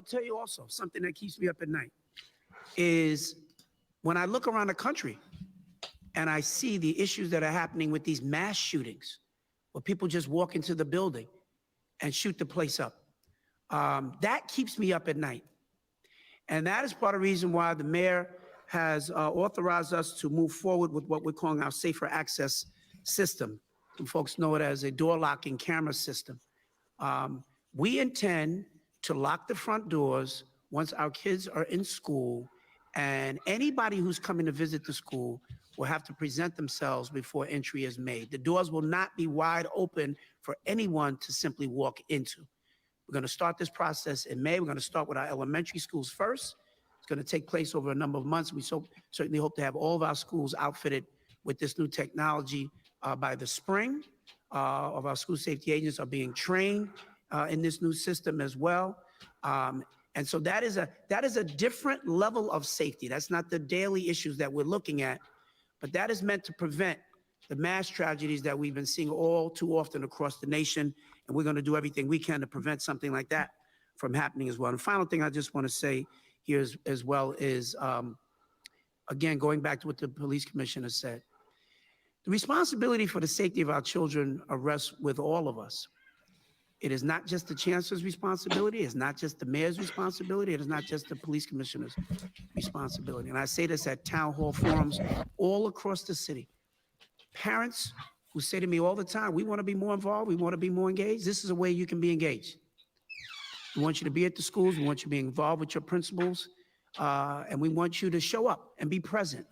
tell you also, something that keeps me up at night is when I look around the country and I see the issues that are happening with these mass shootings, where people just walk into the building and shoot the place up. That keeps me up at night. And that is part of the reason why the mayor has authorized us to move forward with what we're calling our safer access system. And folks know it as a door locking camera system. We intend to lock the front doors once our kids are in school, and anybody who's coming to visit the school will have to present themselves before entry is made. The doors will not be wide open for anyone to simply walk into. We're going to start this process in May. We're going to start with our elementary schools first. It's going to take place over a number of months. We certainly hope to have all of our schools outfitted with this new technology by the spring. Of our school safety agents are being trained in this new system as well. And so that is a different level of safety. That's not the daily issues that we're looking at, but that is meant to prevent the mass tragedies that we've been seeing all too often across the nation. And we're going to do everything we can to prevent something like that from happening as well. And the final thing I just want to say here as well is, again, going back to what the police commissioner said, the responsibility for the safety of our children rests with all of us. It is not just the chancellor's responsibility. It's not just the mayor's responsibility. It is not just the police commissioner's responsibility. And I say this at town hall forums all across the city. Parents who say to me all the time, we want to be more involved, we want to be more engaged. This is a way you can be engaged. We want you to be at the schools. We want you to be involved with your principals. And we want you to show up and be present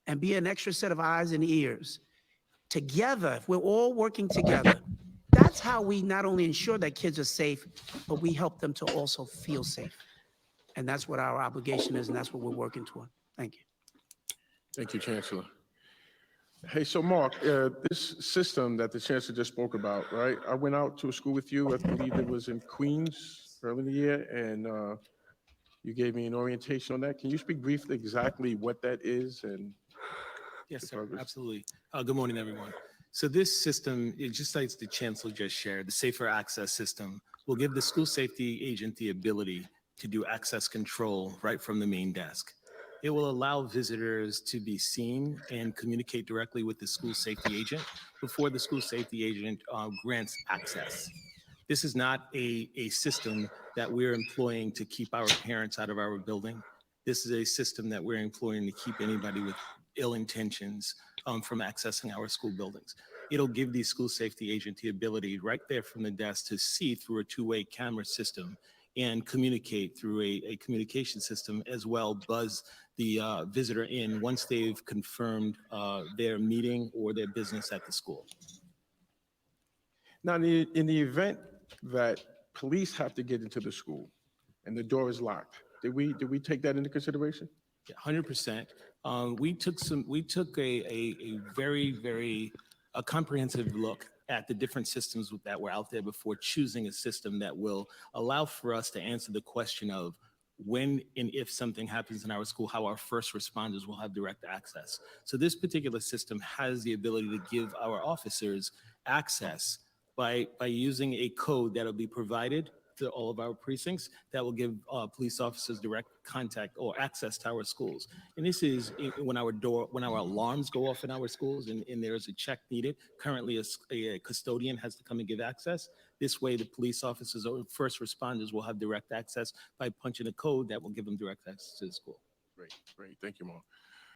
and be an extra set of eyes and ears. Together, if we're all working together, that's how we not only ensure that kids are safe, but we help them to also feel safe. And that's what our obligation is, and that's what we're working toward. Thank you. Thank you, Chancellor. Hey, so Mark, this system that the Chancellor just spoke about, right? I went out to a school with you, I believe it was in Queens early in the year, and you gave me an orientation on that. Can you speak briefly exactly what that is and Yes, sir, absolutely. Good morning, everyone. So this system, it just like the Chancellor just shared, the safer access system will give the school safety agent the ability to do access control right from the main desk. It will allow visitors to be seen and communicate directly with the school safety agent before the school safety agent grants access. This is not a system that we're employing to keep our parents out of our building. This is a system that we're employing to keep anybody with ill intentions from accessing our school buildings. It'll give the school safety agent the ability right there from the desk to see through a two-way camera system and communicate through a communication system as well, buzz the visitor in once they've confirmed their meeting or their business at the school. Now, in the event that police have to get into the school and the door is locked, did we take that into consideration? Yeah, 100%. We took a very comprehensive look at the different systems that were out there before choosing a system that will allow for us to answer the question of when and if something happens in our school, how our first responders will have direct access. So this particular system has the ability to give our officers access by using a code that will be provided to all of our precincts that will give police officers direct contact or access to our schools. And this is when our alarms go off in our schools and there is a check needed. Currently, a custodian has to come and give access. This way, the police officers or first responders will have direct access by punching a code that will give them direct access to the school. Great. Thank you, Mark.